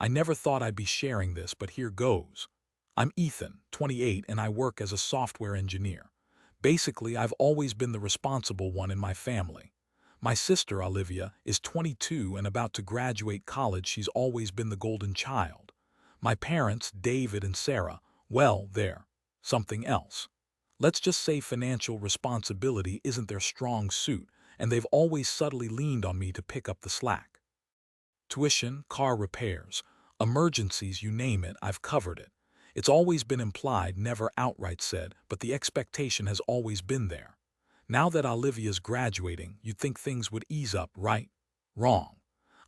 I never thought I'd be sharing this, but here goes. I'm Ethan, 28, and I work as a software engineer. Basically, I've always been the responsible one in my family. My sister, Olivia, is 22 and about to graduate college. She's always been the golden child. My parents, David and Sarah, well, they're something else. Let's just say financial responsibility isn't their strong suit, and they've always subtly leaned on me to pick up the slack. Tuition, car repairs, emergencies, you name it, I've covered it. It's always been implied, never outright said, but the expectation has always been there. Now that Olivia's graduating, you'd think things would ease up, right? Wrong.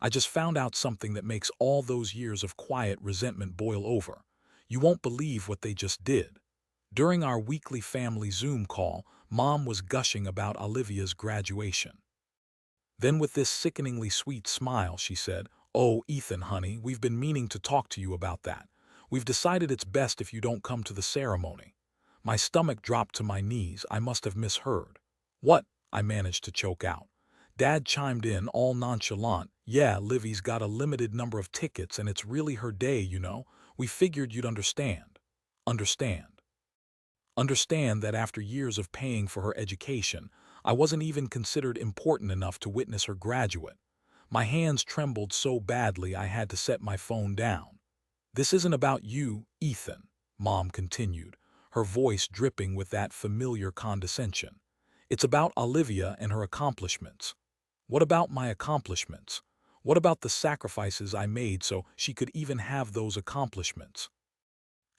I just found out something that makes all those years of quiet resentment boil over. You won't believe what they just did. During our weekly family Zoom call, Mom was gushing about Olivia's graduation. Then with this sickeningly sweet smile, she said, "Oh, Ethan, honey, we've been meaning to talk to you about that. We've decided it's best if you don't come to the ceremony." My stomach dropped to my knees. I must have misheard. "What?" I managed to choke out. Dad chimed in, all nonchalant. "Yeah, Livy's got a limited number of tickets and it's really her day, you know. We figured you'd understand." Understand. Understand that after years of paying for her education, I wasn't even considered important enough to witness her graduate. My hands trembled so badly I had to set my phone down. "This isn't about you, Ethan," Mom continued, her voice dripping with that familiar condescension. "It's about Olivia and her accomplishments." "What about my accomplishments? What about the sacrifices I made so she could even have those accomplishments?"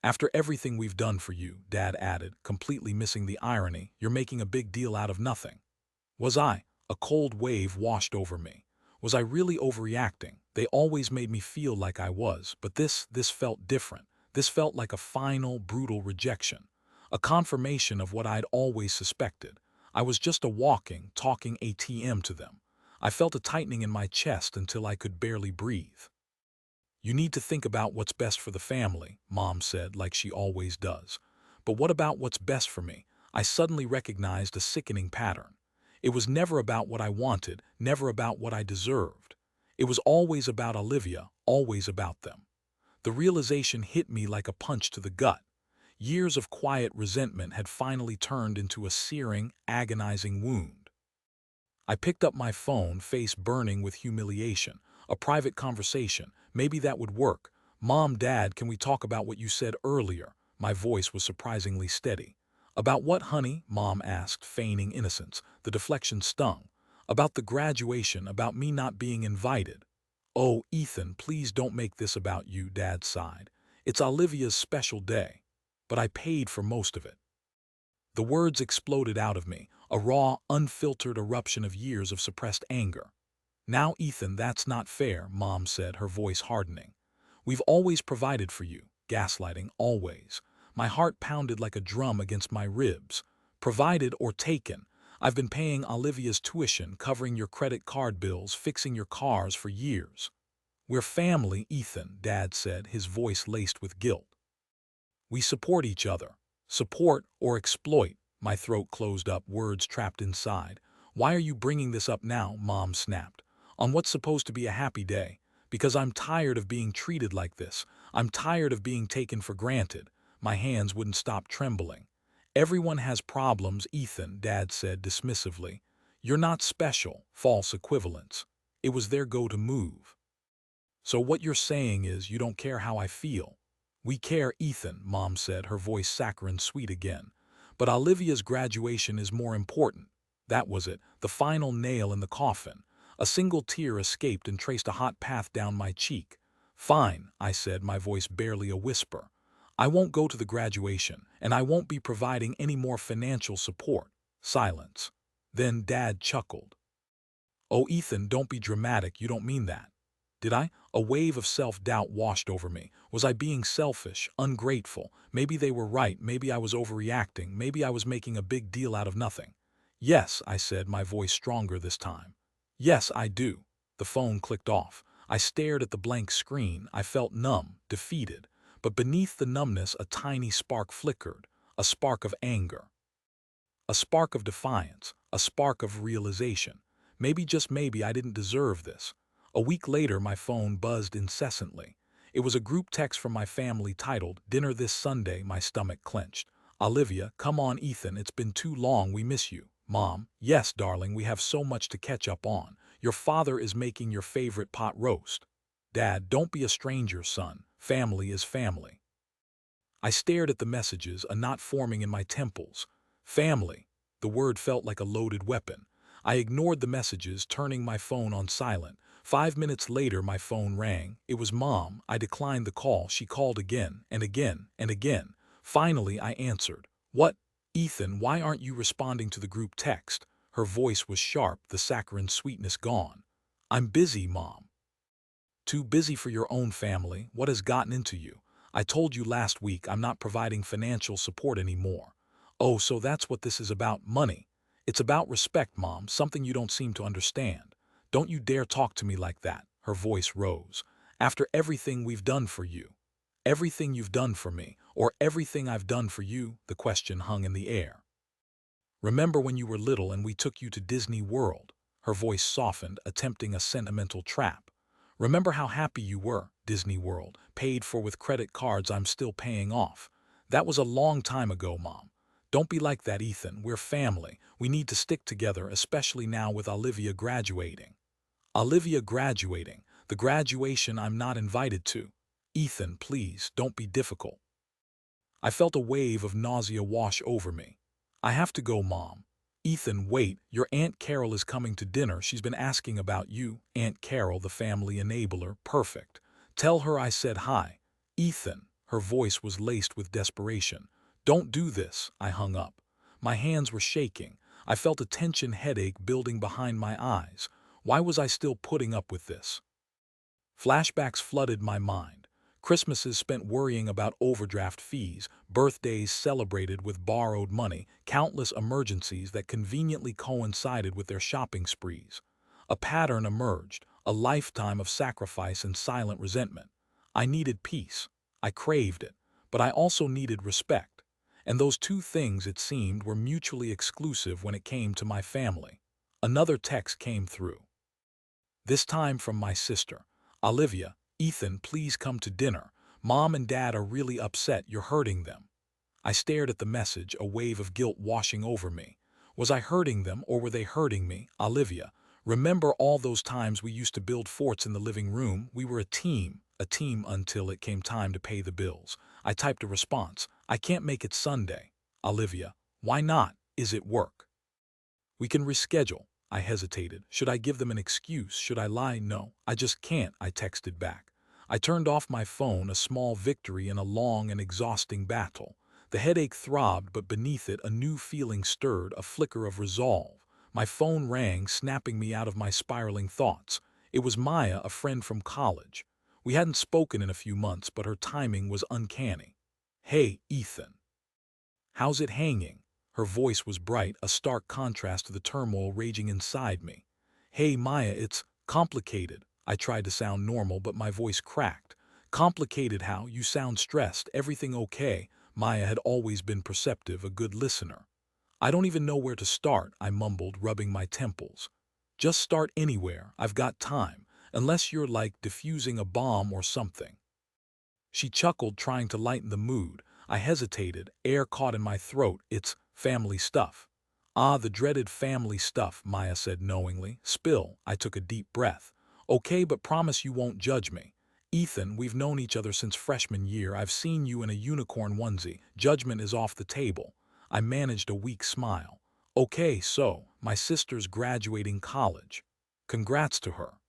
"After everything we've done for you," Dad added, completely missing the irony, "you're making a big deal out of nothing." Was I? A cold wave washed over me. Was I really overreacting? They always made me feel like I was, but this felt different. This felt like a final, brutal rejection. A confirmation of what I'd always suspected. I was just a walking, talking ATM to them. I felt a tightening in my chest until I could barely breathe. "You need to think about what's best for the family," Mom said, like she always does. But what about what's best for me? I suddenly recognized a sickening pattern. It was never about what I wanted, never about what I deserved. It was always about Olivia, always about them. The realization hit me like a punch to the gut. Years of quiet resentment had finally turned into a searing, agonizing wound. I picked up my phone, face burning with humiliation. A private conversation. Maybe that would work. "Mom, Dad, can we talk about what you said earlier?" My voice was surprisingly steady. "About what, honey?" Mom asked, feigning innocence. The deflection stung. "About the graduation, about me not being invited." "Oh, Ethan, please don't make this about you," Dad sighed. "It's Olivia's special day." "But I paid for most of it." The words exploded out of me, a raw, unfiltered eruption of years of suppressed anger. "Now, Ethan, that's not fair," Mom said, her voice hardening. "We've always provided for you." Gaslighting, always. My heart pounded like a drum against my ribs. "Provided or taken. I've been paying Olivia's tuition, covering your credit card bills, fixing your cars for years." "We're family, Ethan," Dad said, his voice laced with guilt. "We support each other." "Support or exploit?" My throat closed up, words trapped inside. "Why are you bringing this up now?" Mom snapped. "On what's supposed to be a happy day? Because I'm tired of being treated like this. I'm tired of being taken for granted." My hands wouldn't stop trembling. "Everyone has problems, Ethan," Dad said dismissively. "You're not special." False equivalence. It was their go-to move. "So what you're saying is you don't care how I feel?" "We care, Ethan," Mom said, her voice saccharine sweet again. "But Olivia's graduation is more important." That was it, the final nail in the coffin. A single tear escaped and traced a hot path down my cheek. "Fine," I said, my voice barely a whisper. "I won't go to the graduation, and I won't be providing any more financial support." Silence. Then Dad chuckled. "Oh, Ethan, don't be dramatic, you don't mean that." Did I? A wave of self-doubt washed over me. Was I being selfish, ungrateful? Maybe they were right, maybe I was overreacting, maybe I was making a big deal out of nothing. "Yes," I said, my voice stronger this time. "Yes, I do." The phone clicked off. I stared at the blank screen. I felt numb, defeated. But beneath the numbness a tiny spark flickered, a spark of anger. A spark of defiance, a spark of realization. Maybe, just maybe, I didn't deserve this. A week later, my phone buzzed incessantly. It was a group text from my family titled, "Dinner this Sunday." My stomach clenched. "Olivia, come on Ethan, it's been too long, we miss you." Mom, "Yes, darling, we have so much to catch up on. Your father is making your favorite pot roast." Dad, "Don't be a stranger, son. Family is family." I stared at the messages, a knot forming in my temples. Family. The word felt like a loaded weapon. I ignored the messages, turning my phone on silent. 5 minutes later, my phone rang. It was Mom. I declined the call. She called again and again and again. Finally, I answered. "What? Ethan, why aren't you responding to the group text?" Her voice was sharp, the saccharine sweetness gone. "I'm busy, Mom." "Too busy for your own family? What has gotten into you? I told you last week I'm not providing financial support anymore." "Oh, so that's what this is about, money." "It's about respect, Mom, something you don't seem to understand." "Don't you dare talk to me like that." Her voice rose. "After everything we've done for you." "Everything you've done for me, or everything I've done for you?" The question hung in the air. "Remember when you were little and we took you to Disney World?" Her voice softened, attempting a sentimental trap. "Remember how happy you were? Disney World, paid for with credit cards I'm still paying off." "That was a long time ago, Mom." "Don't be like that, Ethan. We're family. We need to stick together, especially now with Olivia graduating." "Olivia graduating? The graduation I'm not invited to." "Ethan, please, don't be difficult." I felt a wave of nausea wash over me. "I have to go, Mom." "Ethan, wait. Your Aunt Carol is coming to dinner. She's been asking about you." Aunt Carol, the family enabler. Perfect. "Tell her I said hi." "Ethan." Her voice was laced with desperation. "Don't do this." I hung up. My hands were shaking. I felt a tension headache building behind my eyes. Why was I still putting up with this? Flashbacks flooded my mind. Christmases spent worrying about overdraft fees, birthdays celebrated with borrowed money, countless emergencies that conveniently coincided with their shopping sprees. A pattern emerged, a lifetime of sacrifice and silent resentment. I needed peace. I craved it. But I also needed respect. And those two things, it seemed, were mutually exclusive when it came to my family. Another text came through. This time from my sister. "Olivia, Ethan, please come to dinner. Mom and Dad are really upset. You're hurting them." I stared at the message, a wave of guilt washing over me. Was I hurting them, or were they hurting me? "Olivia, remember all those times we used to build forts in the living room? We were a team until it came time to pay the bills." I typed a response. "I can't make it Sunday." "Olivia, why not? Is it work?" "We can reschedule." I hesitated. Should I give them an excuse? Should I lie? "No, I just can't," I texted back. I turned off my phone, a small victory in a long and exhausting battle. The headache throbbed, but beneath it a new feeling stirred, a flicker of resolve. My phone rang, snapping me out of my spiraling thoughts. It was Maya, a friend from college. We hadn't spoken in a few months, but her timing was uncanny. "Hey, Ethan. How's it hanging?" Her voice was bright, a stark contrast to the turmoil raging inside me. "Hey, Maya, it's complicated." I tried to sound normal, but my voice cracked. "Complicated how? You sound stressed. Everything okay?" Maya had always been perceptive, a good listener. "I don't even know where to start," I mumbled, rubbing my temples. "Just start anywhere. I've got time. Unless you're like diffusing a bomb or something." She chuckled, trying to lighten the mood. I hesitated, air caught in my throat. "It's family stuff." "Ah, the dreaded family stuff," Maya said knowingly. "Spill." I took a deep breath. "Okay, but promise you won't judge me." "Ethan, we've known each other since freshman year. I've seen you in a unicorn onesie. Judgment is off the table." I managed a weak smile. "Okay, so, my sister's graduating college. Congrats to her.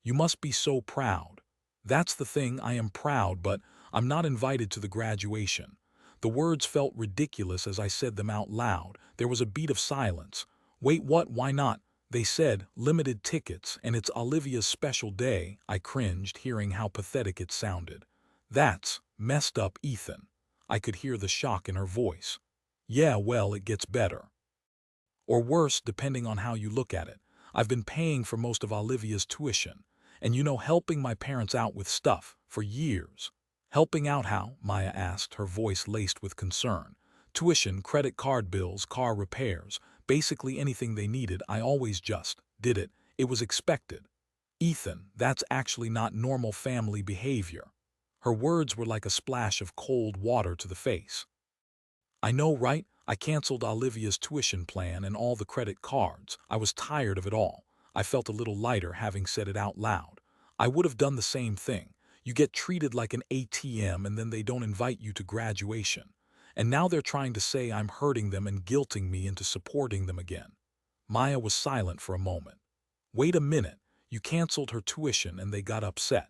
You must be so proud." "That's the thing, I am proud, but I'm not invited to the graduation." The words felt ridiculous as I said them out loud. There was a beat of silence. "Wait, what? Why not?" They said, "Limited tickets, and it's Olivia's special day." I cringed, hearing how pathetic it sounded. "That's messed up, Ethan." I could hear the shock in her voice. "Yeah, well, it gets better. Or worse, depending on how you look at it. I've been paying for most of Olivia's tuition. And helping my parents out with stuff, for years." "Helping out how?" Maya asked, her voice laced with concern. "Tuition, credit card bills, car repairs, basically anything they needed. I always just did it. It was expected." Ethan, that's actually not normal family behavior. Her words were like a splash of cold water to the face. I know, right? I canceled Olivia's tuition plan and all the credit cards. I was tired of it all. I felt a little lighter having said it out loud. I would have done the same thing. You get treated like an ATM and then they don't invite you to graduation. And now they're trying to say I'm hurting them and guilting me into supporting them again. Maya was silent for a moment. Wait a minute. You canceled her tuition and they got upset.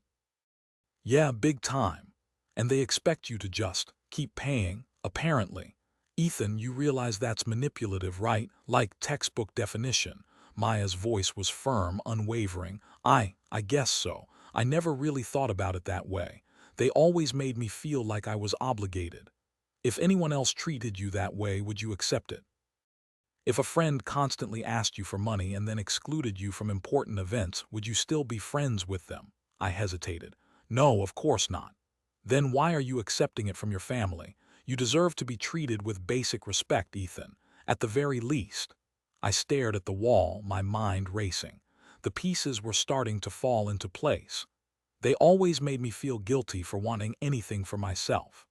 Yeah, big time. And they expect you to just keep paying, apparently. Ethan, you realize that's manipulative, right? Like textbook definition. Maya's voice was firm, unwavering. I guess so. I never really thought about it that way. They always made me feel like I was obligated. If anyone else treated you that way, would you accept it? If a friend constantly asked you for money and then excluded you from important events, would you still be friends with them? I hesitated. No, of course not. Then why are you accepting it from your family? You deserve to be treated with basic respect, Ethan. At the very least. I stared at the wall, my mind racing. The pieces were starting to fall into place. They always made me feel guilty for wanting anything for myself.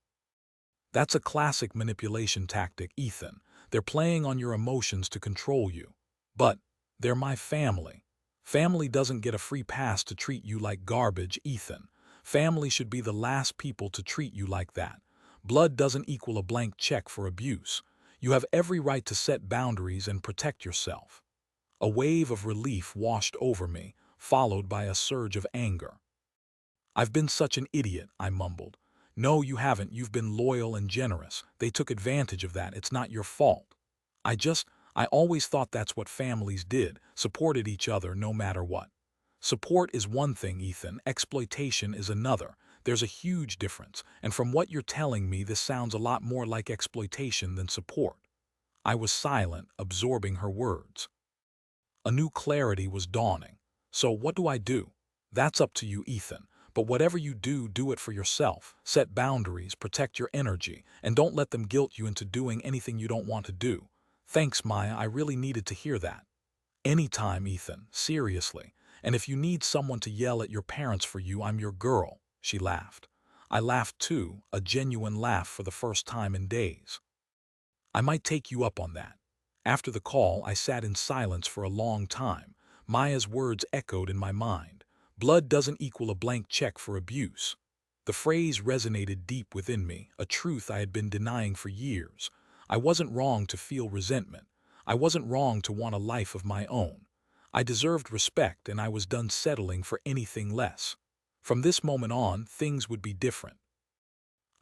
That's a classic manipulation tactic, Ethan. They're playing on your emotions to control you. But they're my family. Family doesn't get a free pass to treat you like garbage, Ethan. Family should be the last people to treat you like that. Blood doesn't equal a blank check for abuse. You have every right to set boundaries and protect yourself. A wave of relief washed over me, followed by a surge of anger. I've been such an idiot, I mumbled. No, you haven't. You've been loyal and generous. They took advantage of that. It's not your fault. I just, I always thought that's what families did, supported each other no matter what. Support is one thing, Ethan. Exploitation is another. There's a huge difference, and from what you're telling me, this sounds a lot more like exploitation than support. I was silent, absorbing her words. A new clarity was dawning. So what do I do? That's up to you, Ethan. But whatever you do, do it for yourself. Set boundaries, protect your energy, and don't let them guilt you into doing anything you don't want to do. Thanks, Maya. I really needed to hear that. Anytime, Ethan. Seriously. And if you need someone to yell at your parents for you, I'm your girl. She laughed. I laughed too, a genuine laugh for the first time in days. I might take you up on that. After the call, I sat in silence for a long time. Maya's words echoed in my mind. Blood doesn't equal a blank check for abuse. The phrase resonated deep within me, a truth I had been denying for years. I wasn't wrong to feel resentment. I wasn't wrong to want a life of my own. I deserved respect, and I was done settling for anything less. From this moment on, things would be different.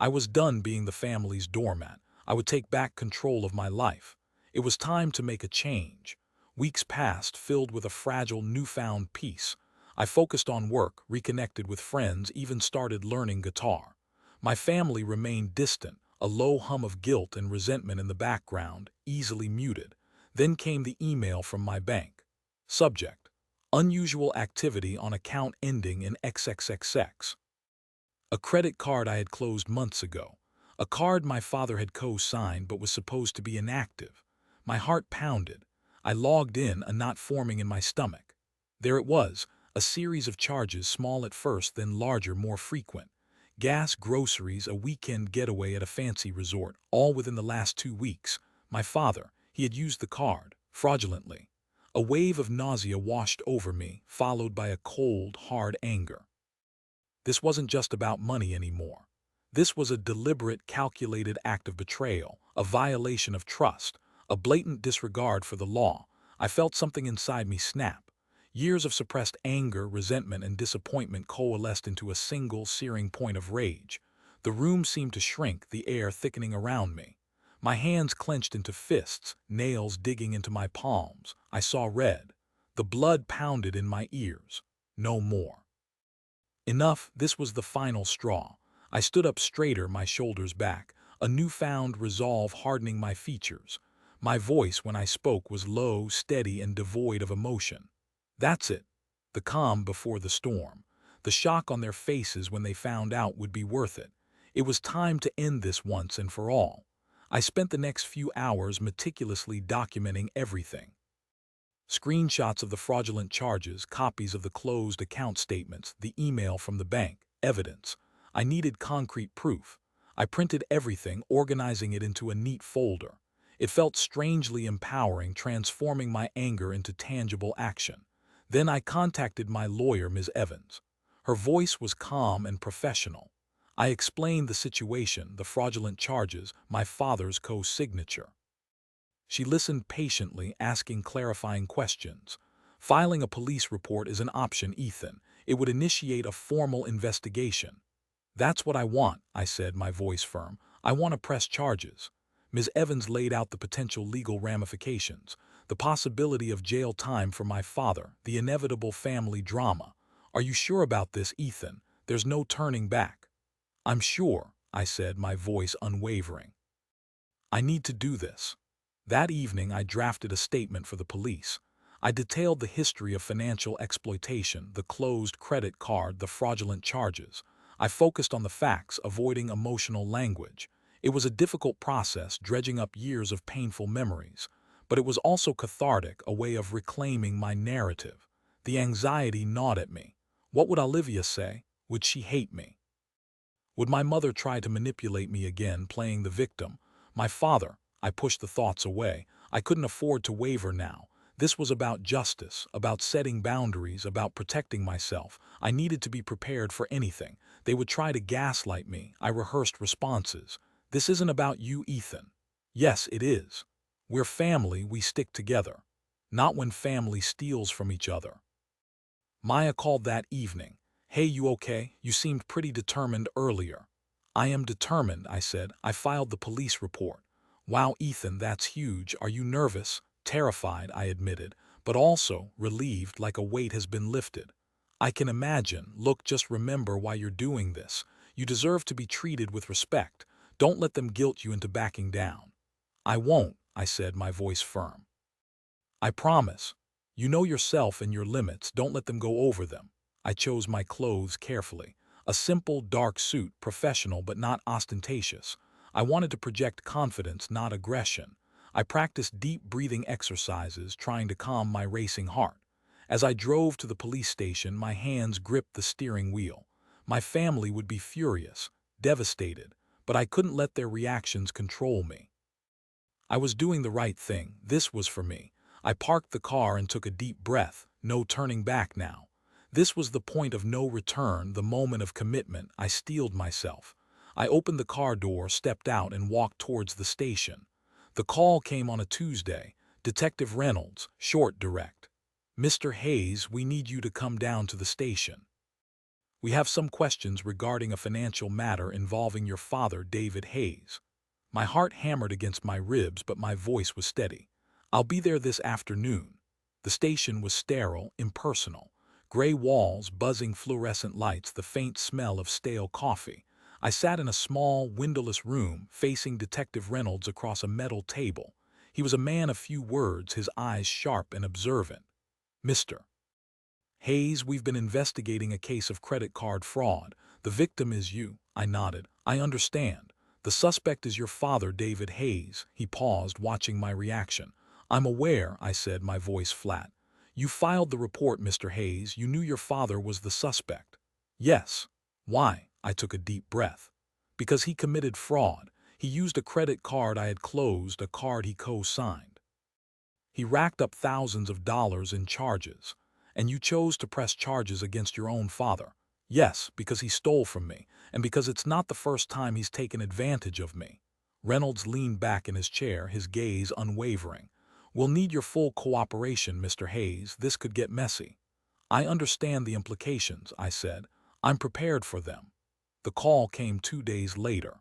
I was done being the family's doormat. I would take back control of my life. It was time to make a change. Weeks passed, filled with a fragile, newfound peace. I focused on work, reconnected with friends, even started learning guitar. My family remained distant, a low hum of guilt and resentment in the background, easily muted. Then came the email from my bank. Subject: unusual activity on account ending in XXXX. A credit card I had closed months ago. A card my father had co-signed but was supposed to be inactive. My heart pounded. I logged in, a knot forming in my stomach. There it was, a series of charges, small at first, then larger, more frequent. Gas, groceries, a weekend getaway at a fancy resort, all within the last 2 weeks. My father, he had used the card, fraudulently. A wave of nausea washed over me, followed by a cold, hard anger. This wasn't just about money anymore. This was a deliberate, calculated act of betrayal, a violation of trust, a blatant disregard for the law. I felt something inside me snap. Years of suppressed anger, resentment, and disappointment coalesced into a single, searing point of rage. The room seemed to shrink, the air thickening around me. My hands clenched into fists, nails digging into my palms. I saw red. The blood pounded in my ears. No more. Enough, this was the final straw. I stood up straighter, my shoulders back, a newfound resolve hardening my features. My voice, when I spoke, was low, steady, and devoid of emotion. That's it. The calm before the storm. The shock on their faces when they found out would be worth it. It was time to end this once and for all. I spent the next few hours meticulously documenting everything. Screenshots of the fraudulent charges, copies of the closed account statements, the email from the bank, evidence. I needed concrete proof. I printed everything, organizing it into a neat folder. It felt strangely empowering, transforming my anger into tangible action. Then I contacted my lawyer, Ms. Evans. Her voice was calm and professional. I explained the situation, the fraudulent charges, my father's co-signature. She listened patiently, asking clarifying questions. Filing a police report is an option, Ethan. It would initiate a formal investigation. That's what I want, I said, my voice firm. I want to press charges. Ms. Evans laid out the potential legal ramifications, the possibility of jail time for my father, the inevitable family drama. Are you sure about this, Ethan? There's no turning back. I'm sure, I said, my voice unwavering. I need to do this. That evening, I drafted a statement for the police. I detailed the history of financial exploitation, the closed credit card, the fraudulent charges. I focused on the facts, avoiding emotional language. It was a difficult process, dredging up years of painful memories. But it was also cathartic, a way of reclaiming my narrative. The anxiety gnawed at me. What would Olivia say? Would she hate me? Would my mother try to manipulate me again, playing the victim? My father, I pushed the thoughts away. I couldn't afford to waver now. This was about justice, about setting boundaries, about protecting myself. I needed to be prepared for anything. They would try to gaslight me. I rehearsed responses. This isn't about you, Ethan. Yes, it is. We're family, we stick together. Not when family steals from each other. Maya called that evening. Hey, you okay? You seemed pretty determined earlier. I am determined, I said. I filed the police report. Wow, Ethan, that's huge. Are you nervous? Terrified, I admitted, but also relieved, like a weight has been lifted. I can imagine. Look, just remember why you're doing this. You deserve to be treated with respect. Don't let them guilt you into backing down. I won't, I said, my voice firm. I promise. You know yourself and your limits. Don't let them go over them. I chose my clothes carefully. A simple, dark suit, professional but not ostentatious. I wanted to project confidence, not aggression. I practiced deep breathing exercises, trying to calm my racing heart. As I drove to the police station, my hands gripped the steering wheel. My family would be furious, devastated, but I couldn't let their reactions control me. I was doing the right thing. This was for me. I parked the car and took a deep breath. No turning back now. This was the point of no return, the moment of commitment. I steeled myself. I opened the car door, stepped out, and walked towards the station. The call came on a Tuesday. Detective Reynolds, short, direct. Mr. Hayes, we need you to come down to the station. We have some questions regarding a financial matter involving your father, David Hayes. My heart hammered against my ribs, but my voice was steady. I'll be there this afternoon. The station was sterile, impersonal. Gray walls, buzzing fluorescent lights, the faint smell of stale coffee. I sat in a small, windowless room, facing Detective Reynolds across a metal table. He was a man of few words, his eyes sharp and observant. Mr. Hayes, we've been investigating a case of credit card fraud. The victim is you. I nodded. I understand. The suspect is your father, David Hayes. He paused, watching my reaction. I'm aware, I said, my voice flat. You filed the report, Mr. Hayes. You knew your father was the suspect. Yes. Why? I took a deep breath. Because he committed fraud. He used a credit card I had closed, a card he co-signed. He racked up thousands of dollars in charges. And you chose to press charges against your own father. Yes, because he stole from me, and because it's not the first time he's taken advantage of me. Reynolds leaned back in his chair, his gaze unwavering. We'll need your full cooperation, Mr. Hayes. This could get messy. I understand the implications, I said. I'm prepared for them. The call came 2 days later.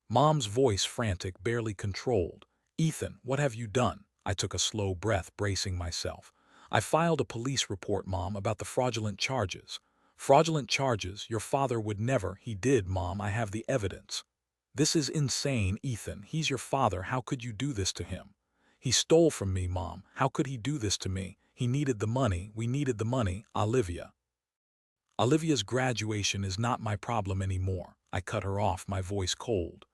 Mom's voice frantic, barely controlled. Ethan, what have you done? I took a slow breath, bracing myself. I filed a police report, Mom, about the fraudulent charges. Fraudulent charges? Your father would never. He did, Mom. I have the evidence. This is insane, Ethan. He's your father. How could you do this to him? He stole from me, Mom. How could he do this to me? He needed the money. We needed the money. Olivia's graduation is not my problem anymore. I cut her off, my voice cold.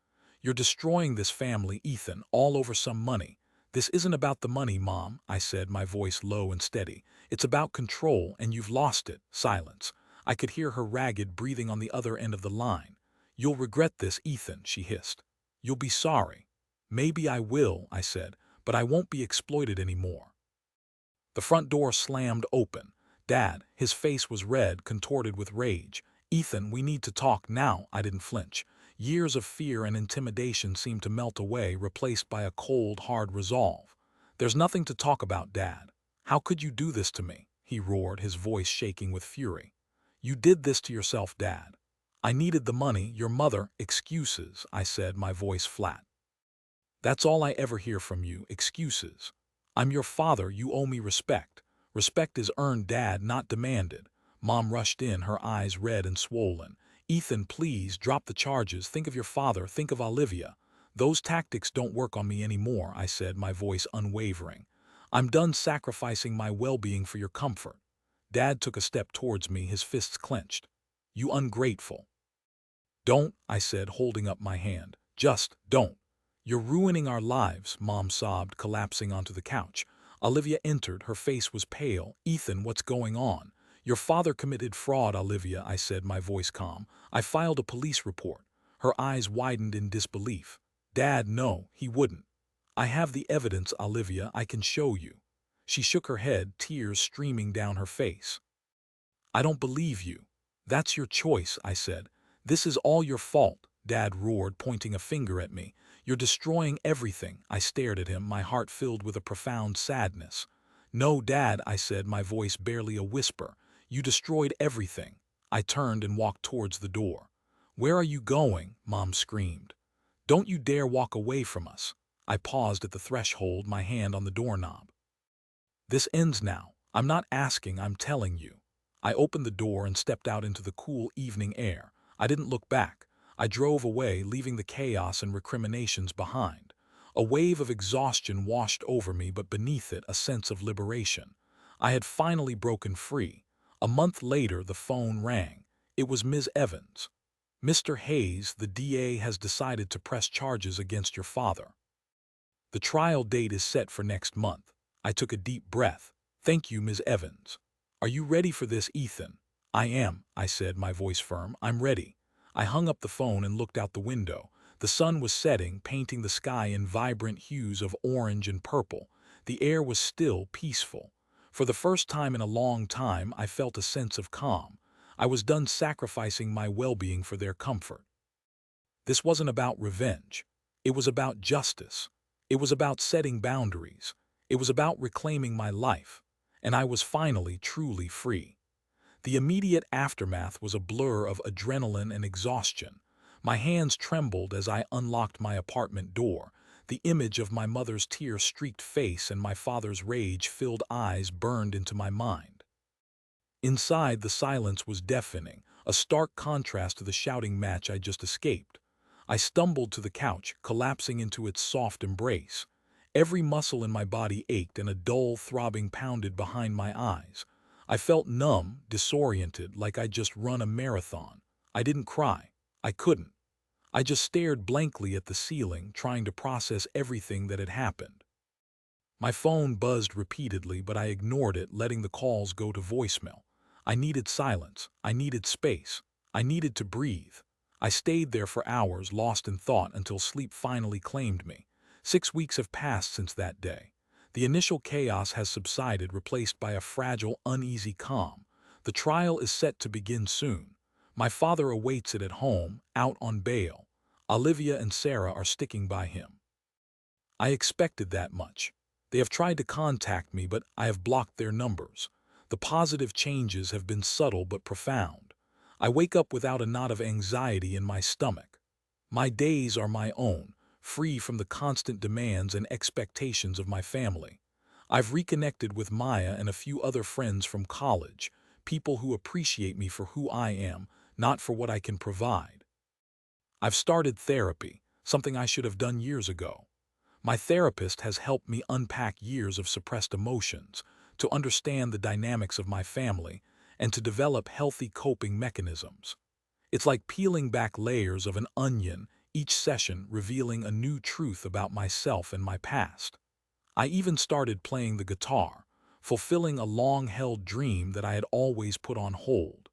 You're destroying this family, Ethan, all over some money. "This isn't about the money, Mom," I said, my voice low and steady. "It's about control, and you've lost it." Silence. I could hear her ragged breathing on the other end of the line. "You'll regret this, Ethan," she hissed. "You'll be sorry." "Maybe I will," I said, "but I won't be exploited anymore." The front door slammed open. Dad, his face was red, contorted with rage. "Ethan, we need to talk now." I didn't flinch. Years of fear and intimidation seemed to melt away, replaced by a cold, hard resolve. "There's nothing to talk about, Dad. How could you do this to me?" he roared, his voice shaking with fury. "You did this to yourself, Dad." "I needed the money, your mother—" "Excuses," I said, my voice flat. "That's all I ever hear from you, excuses. I'm your father, you owe me respect. Respect is earned, Dad, not demanded." Mom rushed in, her eyes red and swollen. "Ethan, please, drop the charges. Think of your father, think of Olivia." "Those tactics don't work on me anymore," I said, my voice unwavering. "I'm done sacrificing my well-being for your comfort." Dad took a step towards me, his fists clenched. "You ungrateful." "Don't," I said, holding up my hand. "Just don't." "You're ruining our lives," Mom sobbed, collapsing onto the couch. Olivia entered, her face was pale. "Ethan, what's going on?" "Your father committed fraud, Olivia," I said, my voice calm. "I filed a police report." Her eyes widened in disbelief. "Dad, no, he wouldn't." "I have the evidence, Olivia, I can show you." She shook her head, tears streaming down her face. "I don't believe you." "That's your choice," I said. "This is all your fault," Dad roared, pointing a finger at me. "You're destroying everything." I stared at him, my heart filled with a profound sadness. "No, Dad," I said, my voice barely a whisper. "You destroyed everything." I turned and walked towards the door. "Where are you going?" Mom screamed. "Don't you dare walk away from us." I paused at the threshold, my hand on the doorknob. "This ends now. I'm not asking, I'm telling you." I opened the door and stepped out into the cool evening air. I didn't look back. I drove away, leaving the chaos and recriminations behind. A wave of exhaustion washed over me, but beneath it a sense of liberation. I had finally broken free. A month later the phone rang. It was Ms. Evans. "Mr. Hayes, the DA has decided to press charges against your father. The trial date is set for next month." I took a deep breath. "Thank you, Ms. Evans." "Are you ready for this, Ethan?" "I am," I said, my voice firm. "I'm ready." I hung up the phone and looked out the window. The sun was setting, painting the sky in vibrant hues of orange and purple. The air was still, peaceful. For the first time in a long time, I felt a sense of calm. I was done sacrificing my well-being for their comfort. This wasn't about revenge. It was about justice. It was about setting boundaries. It was about reclaiming my life. And I was finally truly free. The immediate aftermath was a blur of adrenaline and exhaustion. My hands trembled as I unlocked my apartment door. The image of my mother's tear-streaked face and my father's rage-filled eyes burned into my mind. Inside, the silence was deafening, a stark contrast to the shouting match I just escaped. I stumbled to the couch, collapsing into its soft embrace. Every muscle in my body ached and a dull throbbing pounded behind my eyes. I felt numb, disoriented, like I'd just run a marathon. I didn't cry. I couldn't. I just stared blankly at the ceiling, trying to process everything that had happened. My phone buzzed repeatedly, but I ignored it, letting the calls go to voicemail. I needed silence. I needed space. I needed to breathe. I stayed there for hours, lost in thought, until sleep finally claimed me. 6 weeks have passed since that day. The initial chaos has subsided, replaced by a fragile, uneasy calm. The trial is set to begin soon. My father awaits it at home, out on bail. Olivia and Sarah are sticking by him. I expected that much. They have tried to contact me, but I have blocked their numbers. The positive changes have been subtle but profound. I wake up without a knot of anxiety in my stomach. My days are my own, free from the constant demands and expectations of my family. I've reconnected with Maya and a few other friends from college, people who appreciate me for who I am, not for what I can provide. I've started therapy, something I should have done years ago. My therapist has helped me unpack years of suppressed emotions, to understand the dynamics of my family, and to develop healthy coping mechanisms. It's like peeling back layers of an onion, each session revealing a new truth about myself and my past. I even started playing the guitar, fulfilling a long-held dream that I had always put on hold.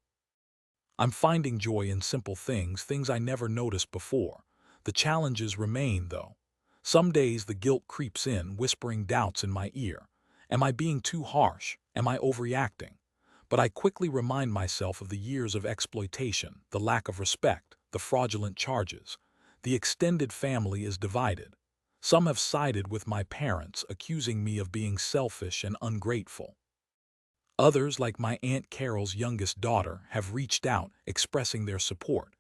I'm finding joy in simple things, things I never noticed before. The challenges remain, though. Some days the guilt creeps in, whispering doubts in my ear. Am I being too harsh? Am I overreacting? But I quickly remind myself of the years of exploitation, the lack of respect, the fraudulent charges. The extended family is divided. Some have sided with my parents, accusing me of being selfish and ungrateful. Others, like my Aunt Carol's youngest daughter, have reached out, expressing their support.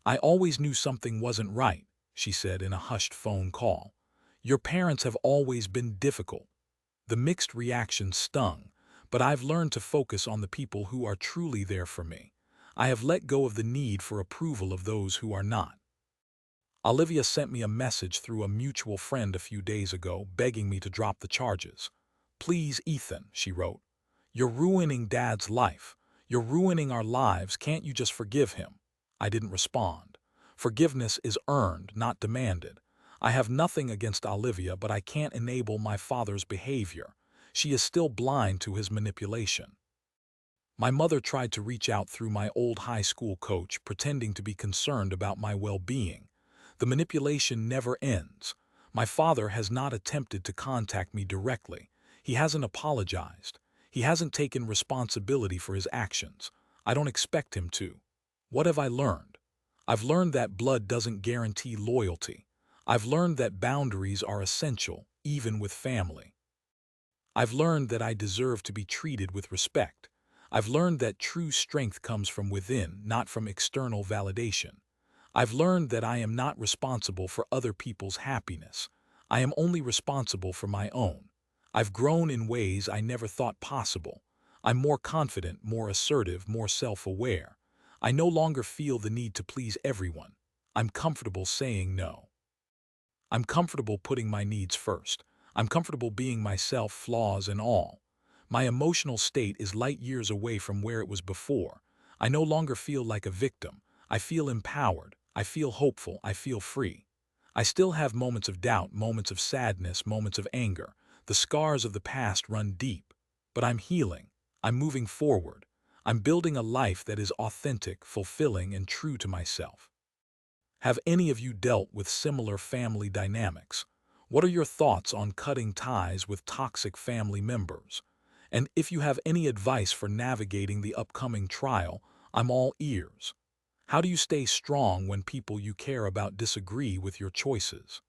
"I always knew something wasn't right," she said in a hushed phone call. "Your parents have always been difficult." The mixed reactions stung, but I've learned to focus on the people who are truly there for me. I have let go of the need for approval of those who are not. Olivia sent me a message through a mutual friend a few days ago, begging me to drop the charges. "Please, Ethan," she wrote. "You're ruining Dad's life. You're ruining our lives. Can't you just forgive him?" I didn't respond. Forgiveness is earned, not demanded. I have nothing against Olivia, but I can't enable my father's behavior. She is still blind to his manipulation. My mother tried to reach out through my old high school coach, pretending to be concerned about my well-being. The manipulation never ends. My father has not attempted to contact me directly. He hasn't apologized. He hasn't taken responsibility for his actions. I don't expect him to. What have I learned? I've learned that blood doesn't guarantee loyalty. I've learned that boundaries are essential, even with family. I've learned that I deserve to be treated with respect. I've learned that true strength comes from within, not from external validation. I've learned that I am not responsible for other people's happiness. I am only responsible for my own. I've grown in ways I never thought possible. I'm more confident, more assertive, more self-aware. I no longer feel the need to please everyone. I'm comfortable saying no. I'm comfortable putting my needs first. I'm comfortable being myself, flaws and all. My emotional state is light years away from where it was before. I no longer feel like a victim. I feel empowered. I feel hopeful. I feel free. I still have moments of doubt, moments of sadness, moments of anger. The scars of the past run deep. But I'm healing. I'm moving forward. I'm building a life that is authentic, fulfilling, and true to myself. Have any of you dealt with similar family dynamics? What are your thoughts on cutting ties with toxic family members? And if you have any advice for navigating the upcoming trial, I'm all ears. How do you stay strong when people you care about disagree with your choices?